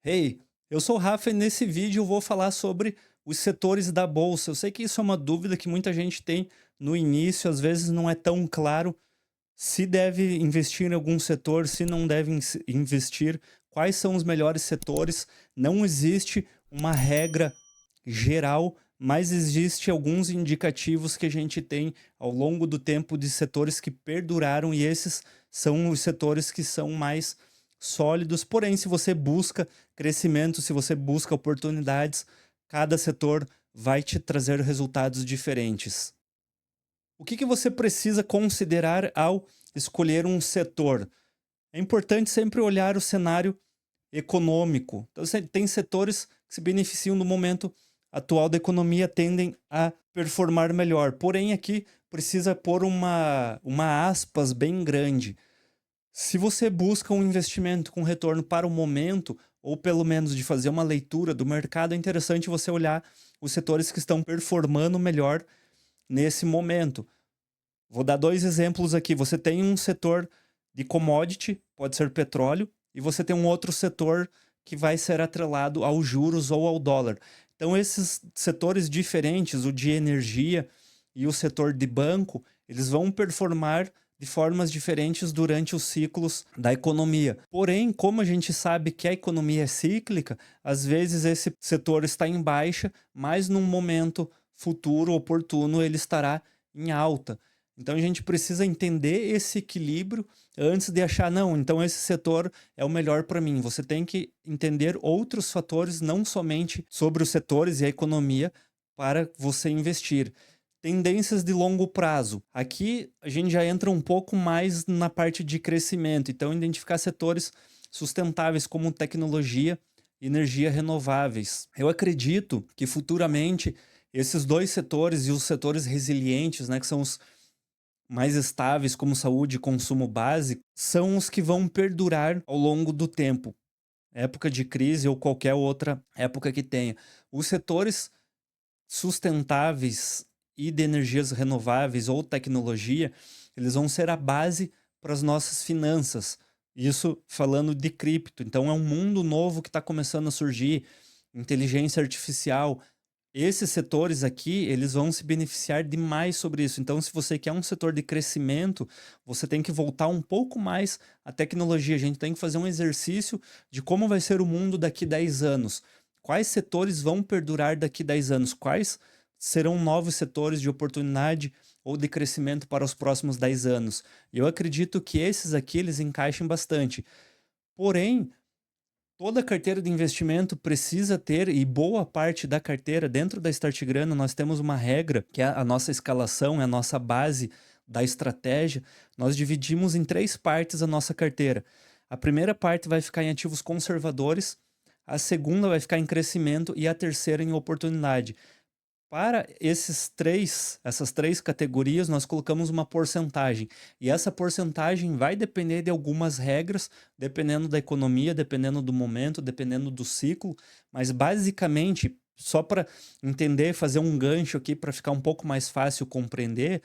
Hey, eu sou o Rafa e nesse vídeo eu vou falar sobre os setores da bolsa. Eu sei que isso é uma dúvida que muita gente tem no início, às vezes não é tão claro se deve investir em algum setor, se não deve investir, quais são os melhores setores. Não existe uma regra geral, mas existe alguns indicativos que a gente tem ao longo do tempo de setores que perduraram e esses são os setores que são mais sólidos. Porém, se você busca crescimento, se você busca oportunidades, cada setor vai te trazer resultados diferentes. O que você precisa considerar ao escolher um setor? É importante sempre olhar o cenário econômico. Então, tem setores que se beneficiam do momento atual da economia, tendem a performar melhor. Porém, aqui precisa pôr uma aspas bem grande. Se você busca um investimento com retorno para o momento, ou pelo menos de fazer uma leitura do mercado, é interessante você olhar os setores que estão performando melhor nesse momento. Vou dar dois exemplos aqui. Você tem um setor de commodity, pode ser petróleo, e você tem um outro setor que vai ser atrelado aos juros ou ao dólar. Então, esses setores diferentes, o de energia e o setor de banco, eles vão performar de formas diferentes durante os ciclos da economia. Porém, como a gente sabe que a economia é cíclica, às vezes esse setor está em baixa, mas num momento futuro oportuno ele estará em alta. Então a gente precisa entender esse equilíbrio antes de achar, não, então esse setor é o melhor para mim. Você tem que entender outros fatores, não somente sobre os setores e a economia, para você investir. Tendências de longo prazo. Aqui a gente já entra um pouco mais na parte de crescimento. Então, identificar setores sustentáveis como tecnologia e energia renováveis. Eu acredito que futuramente esses dois setores e os setores resilientes, né, que são os mais estáveis, como saúde e consumo básico, são os que vão perdurar ao longo do tempo, época de crise ou qualquer outra época que tenha. Os setores sustentáveis e de energias renováveis ou tecnologia, eles vão ser a base para as nossas finanças. Isso falando de cripto. Então é um mundo novo que está começando a surgir, inteligência artificial. Esses setores aqui, eles vão se beneficiar demais sobre isso. Então, se você quer um setor de crescimento, você tem que voltar um pouco mais à tecnologia. A gente tem que fazer um exercício de como vai ser o mundo daqui 10 anos. Quais setores vão perdurar daqui 10 anos? Quais serão novos setores de oportunidade ou de crescimento para os próximos 10 anos? E eu acredito que esses aqui, eles encaixem bastante. Porém, toda carteira de investimento precisa ter, e boa parte da carteira, dentro da Start Grana, nós temos uma regra, que é a nossa escalação, é a nossa base da estratégia. Nós dividimos em três partes a nossa carteira. A primeira parte vai ficar em ativos conservadores, a segunda vai ficar em crescimento e a terceira em oportunidade. Para essas três categorias, nós colocamos uma porcentagem. E essa porcentagem vai depender de algumas regras, dependendo da economia, dependendo do momento, dependendo do ciclo. Mas basicamente, só para entender, fazer um gancho aqui para ficar um pouco mais fácil compreender,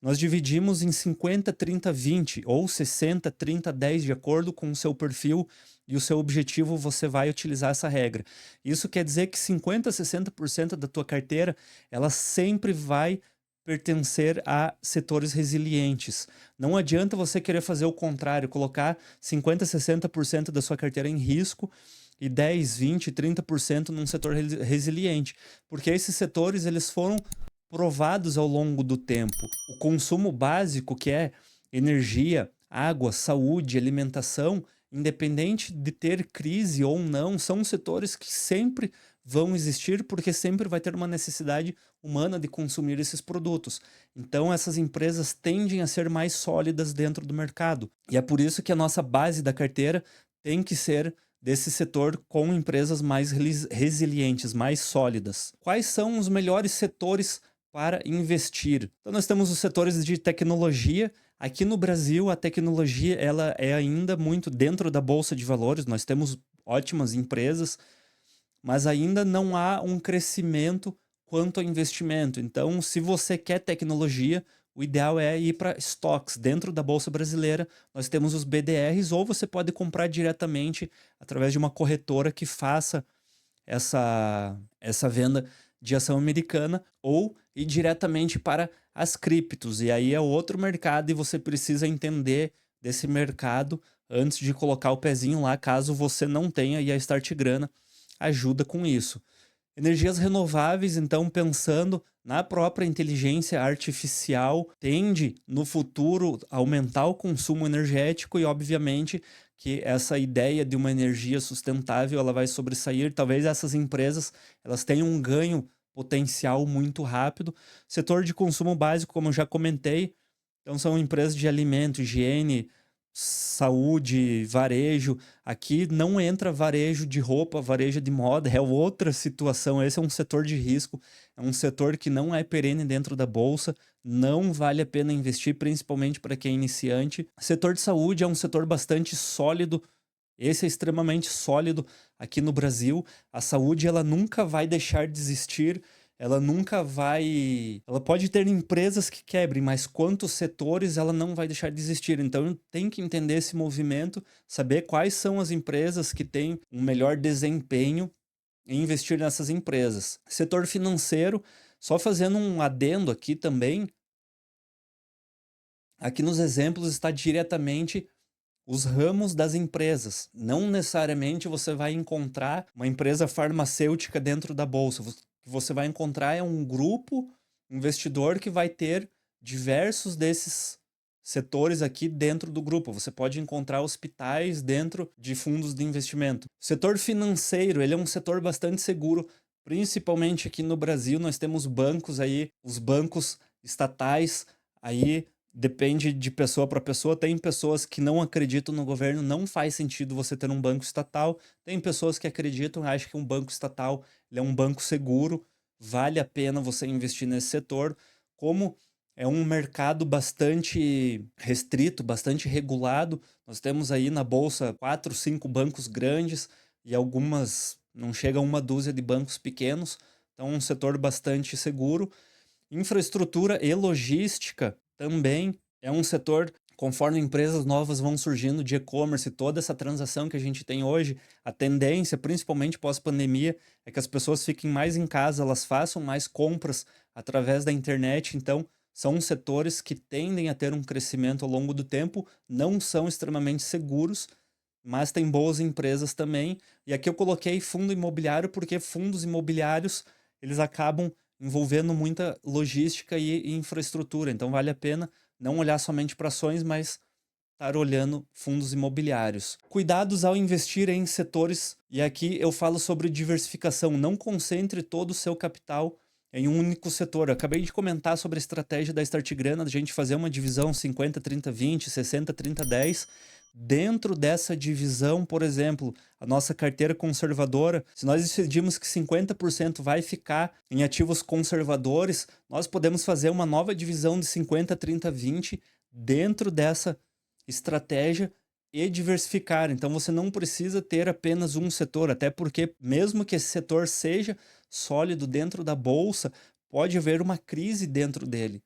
nós dividimos em 50, 30, 20 ou 60, 30, 10, de acordo com o seu perfil e o seu objetivo, você vai utilizar essa regra. Isso quer dizer que 50, 60% da tua carteira, ela sempre vai pertencer a setores resilientes. Não adianta você querer fazer o contrário, colocar 50, 60% da sua carteira em risco e 10, 20, 30% num setor resiliente, porque esses setores eles foram provados ao longo do tempo. O consumo básico, que é energia, água, saúde, alimentação, independente de ter crise ou não, são setores que sempre vão existir porque sempre vai ter uma necessidade humana de consumir esses produtos. Então essas empresas tendem a ser mais sólidas dentro do mercado. E é por isso que a nossa base da carteira tem que ser desse setor com empresas mais resilientes, mais sólidas. Quais são os melhores setores para investir? Então nós temos os setores de tecnologia. Aqui no Brasil, a tecnologia ela é ainda muito dentro da bolsa de valores. Nós temos ótimas empresas, mas ainda não há um crescimento quanto ao investimento. Então, se você quer tecnologia, o ideal é ir para estoques. Dentro da Bolsa Brasileira, nós temos os BDRs, ou você pode comprar diretamente através de uma corretora que faça essa venda de ação americana, ou ir diretamente para as criptos. E aí é outro mercado e você precisa entender desse mercado antes de colocar o pezinho lá, caso você não tenha, e a Start Grana ajuda com isso. Energias renováveis, então, pensando na própria inteligência artificial, tende no futuro a aumentar o consumo energético e, obviamente, que essa ideia de uma energia sustentável ela vai sobressair. Talvez essas empresas elas tenham um ganho potencial muito rápido. Setor de consumo básico, como eu já comentei, então são empresas de alimento, higiene, saúde, varejo. Aqui não entra varejo de roupa, varejo de moda, é outra situação. Esse é um setor de risco, é um setor que não é perene dentro da bolsa, não vale a pena investir, principalmente para quem é iniciante. Setor de saúde é um setor bastante sólido. Esse é extremamente sólido aqui no Brasil. A saúde ela nunca vai deixar de existir. Ela nunca vai. Ela pode ter empresas que quebrem, mas quantos setores ela não vai deixar de existir. Então tem que entender esse movimento, saber quais são as empresas que têm um melhor desempenho e investir nessas empresas. Setor financeiro, só fazendo um adendo aqui também. Aqui nos exemplos está diretamente os ramos das empresas. Não necessariamente você vai encontrar uma empresa farmacêutica dentro da bolsa. O que você vai encontrar é um grupo investidor que vai ter diversos desses setores aqui dentro do grupo. Você pode encontrar hospitais dentro de fundos de investimento. O setor financeiro, ele é um setor bastante seguro, principalmente aqui no Brasil. Nós temos bancos aí, os bancos estatais aí. Depende de pessoa para pessoa. Tem pessoas que não acreditam no governo, não faz sentido você ter um banco estatal. Tem pessoas que acreditam, acham que um banco estatal ele é um banco seguro, vale a pena você investir nesse setor. Como é um mercado bastante restrito, bastante regulado, nós temos aí na bolsa 4, 5 bancos grandes e algumas, não chega a uma dúzia de bancos pequenos. Então é um setor bastante seguro. Infraestrutura e logística também é um setor, conforme empresas novas vão surgindo de e-commerce, toda essa transação que a gente tem hoje, a tendência, principalmente pós-pandemia, é que as pessoas fiquem mais em casa, elas façam mais compras através da internet. Então, são setores que tendem a ter um crescimento ao longo do tempo, não são extremamente seguros, mas tem boas empresas também. E aqui eu coloquei fundo imobiliário porque fundos imobiliários, eles acabam envolvendo muita logística e infraestrutura. Então vale a pena não olhar somente para ações, mas estar olhando fundos imobiliários. Cuidados ao investir em setores, e aqui eu falo sobre diversificação. Não concentre todo o seu capital em um único setor. Eu acabei de comentar sobre a estratégia da Start Grana, da gente fazer uma divisão 50, 30, 20, 60, 30, 10. Dentro dessa divisão, por exemplo, a nossa carteira conservadora, se nós decidimos que 50% vai ficar em ativos conservadores, nós podemos fazer uma nova divisão de 50, 30, 20 dentro dessa estratégia e diversificar. Então você não precisa ter apenas um setor, até porque mesmo que esse setor seja sólido dentro da bolsa, pode haver uma crise dentro dele.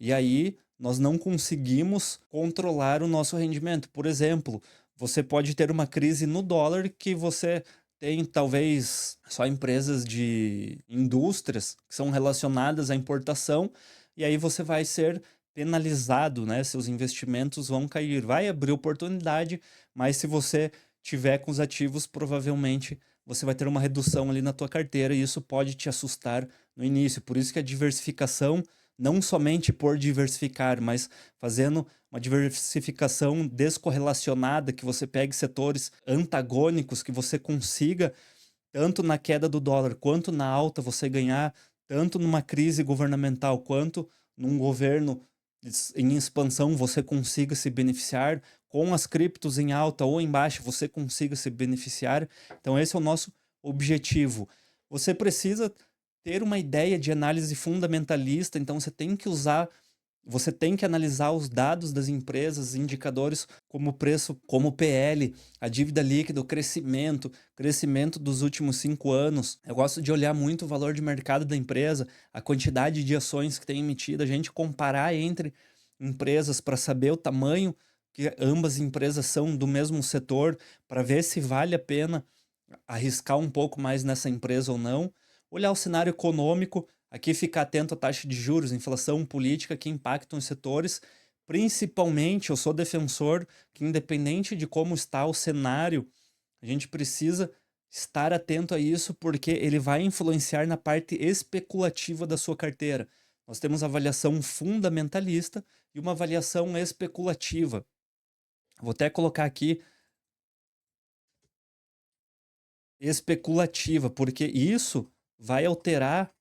E aí nós não conseguimos controlar o nosso rendimento. Por exemplo, você pode ter uma crise no dólar que você tem talvez só empresas de indústrias que são relacionadas à importação, e aí você vai ser penalizado, né? Seus investimentos vão cair. Vai abrir oportunidade, mas se você tiver com os ativos, provavelmente você vai ter uma redução ali na tua carteira e isso pode te assustar no início. Por isso que a diversificação, não somente por diversificar, mas fazendo uma diversificação descorrelacionada, que você pegue setores antagônicos, que você consiga, tanto na queda do dólar quanto na alta, você ganhar, tanto numa crise governamental quanto num governo em expansão, você consiga se beneficiar, com as criptos em alta ou em baixa, você consiga se beneficiar. Então esse é o nosso objetivo. Você precisa ter uma ideia de análise fundamentalista, então você tem que usar Você tem que analisar os dados das empresas, indicadores como preço, como PL, a dívida líquida, o crescimento dos últimos 5 anos. Eu gosto de olhar muito o valor de mercado da empresa, a quantidade de ações que tem emitida, a gente comparar entre empresas para saber o tamanho que ambas empresas são do mesmo setor, para ver se vale a pena arriscar um pouco mais nessa empresa ou não. Olhar o cenário econômico, aqui ficar atento à taxa de juros, inflação, política que impactam os setores. Principalmente, eu sou defensor que, independente de como está o cenário, a gente precisa estar atento a isso, porque ele vai influenciar na parte especulativa da sua carteira. Nós temos avaliação fundamentalista e uma avaliação especulativa. Vou até colocar aqui especulativa, porque isso vai alterar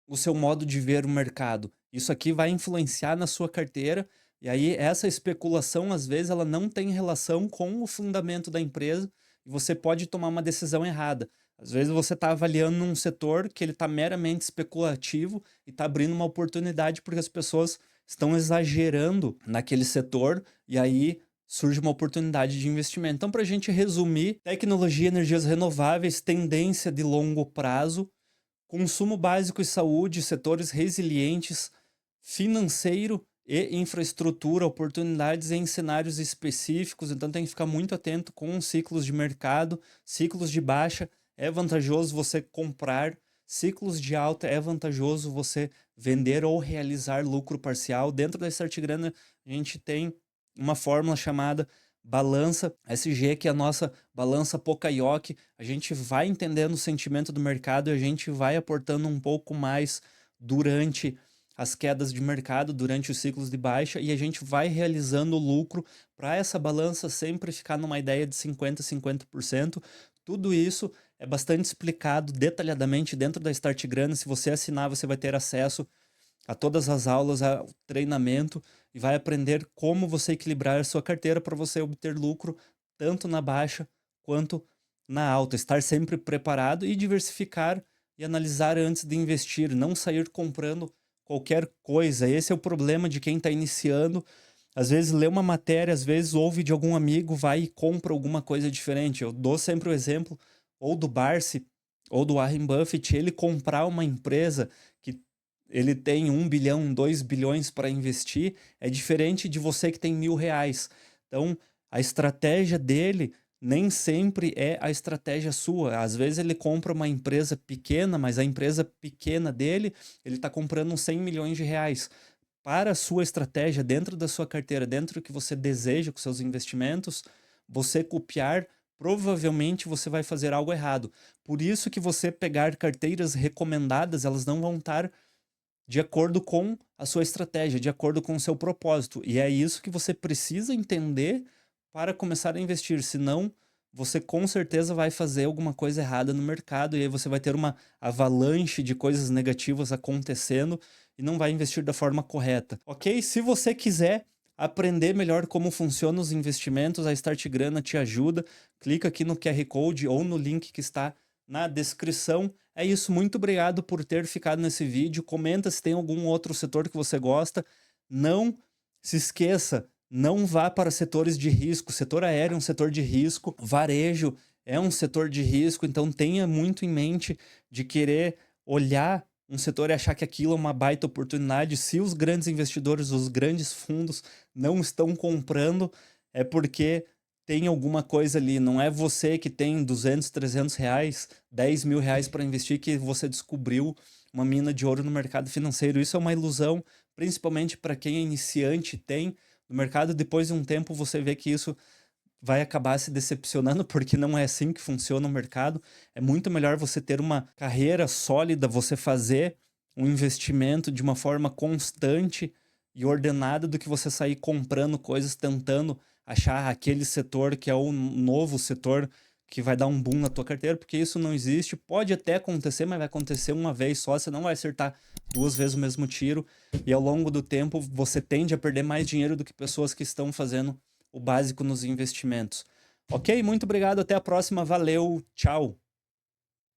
o seu modo de ver o mercado. Isso aqui vai influenciar na sua carteira, e aí essa especulação, às vezes, ela não tem relação com o fundamento da empresa, e você pode tomar uma decisão errada. Às vezes você está avaliando um setor que ele está meramente especulativo e está abrindo uma oportunidade porque as pessoas estão exagerando naquele setor, e aí surge uma oportunidade de investimento. Então, para a gente resumir, tecnologia, energias renováveis, tendência de longo prazo, consumo básico e saúde, setores resilientes, financeiro e infraestrutura, oportunidades em cenários específicos. Então tem que ficar muito atento com ciclos de mercado, ciclos de baixa. É vantajoso você comprar, ciclos de alta é vantajoso você vender ou realizar lucro parcial. Dentro da Start Grana, a gente tem uma fórmula chamada balança SG, que é a nossa balança Pocayoke. A gente vai entendendo o sentimento do mercado e a gente vai aportando um pouco mais durante as quedas de mercado, durante os ciclos de baixa, e a gente vai realizando lucro para essa balança sempre ficar numa ideia de 50%. Tudo isso é bastante explicado detalhadamente dentro da Start Grana. Se você assinar, você vai ter acesso a todas as aulas, ao treinamento, e vai aprender como você equilibrar a sua carteira para você obter lucro tanto na baixa quanto na alta. Estar sempre preparado e diversificar e analisar antes de investir, não sair comprando qualquer coisa. Esse é o problema de quem está iniciando. Às vezes lê uma matéria, às vezes ouve de algum amigo, vai e compra alguma coisa diferente. Eu dou sempre o exemplo ou do Barsi ou do Warren Buffett, ele comprar uma empresa que ele tem 1 bilhão, 2 bilhões para investir, é diferente de você que tem R$ 1.000. Então, a estratégia dele nem sempre é a estratégia sua. Às vezes ele compra uma empresa pequena, mas a empresa pequena dele, ele está comprando uns 100 milhões de reais. Para a sua estratégia, dentro da sua carteira, dentro do que você deseja com seus investimentos, você copiar, provavelmente você vai fazer algo errado. Por isso que você pegar carteiras recomendadas, elas não vão estar de acordo com a sua estratégia, de acordo com o seu propósito. E é isso que você precisa entender para começar a investir. Senão, você com certeza vai fazer alguma coisa errada no mercado e aí você vai ter uma avalanche de coisas negativas acontecendo e não vai investir da forma correta. Ok? Se você quiser aprender melhor como funcionam os investimentos, a Start Grana te ajuda. Clica aqui no QR Code ou no link que está na descrição. É isso, muito obrigado por ter ficado nesse vídeo. Comenta se tem algum outro setor que você gosta. Não se esqueça, não vá para setores de risco. Setor aéreo é um setor de risco, varejo é um setor de risco, então tenha muito em mente de querer olhar um setor e achar que aquilo é uma baita oportunidade. Se os grandes investidores, os grandes fundos não estão comprando, é porque tem alguma coisa ali. Não é você que tem 200, 300 reais, 10 mil reais para investir que você descobriu uma mina de ouro no mercado financeiro. Isso é uma ilusão, principalmente para quem é iniciante, tem no mercado. Depois de um tempo você vê que isso vai acabar se decepcionando, porque não é assim que funciona o mercado. É muito melhor você ter uma carreira sólida, você fazer um investimento de uma forma constante e ordenada do que você sair comprando coisas, tentando achar aquele setor que é o novo setor que vai dar um boom na tua carteira, porque isso não existe. Pode até acontecer, mas vai acontecer uma vez só, você não vai acertar 2 vezes o mesmo tiro, e ao longo do tempo você tende a perder mais dinheiro do que pessoas que estão fazendo o básico nos investimentos. Ok? Muito obrigado, até a próxima, valeu, tchau!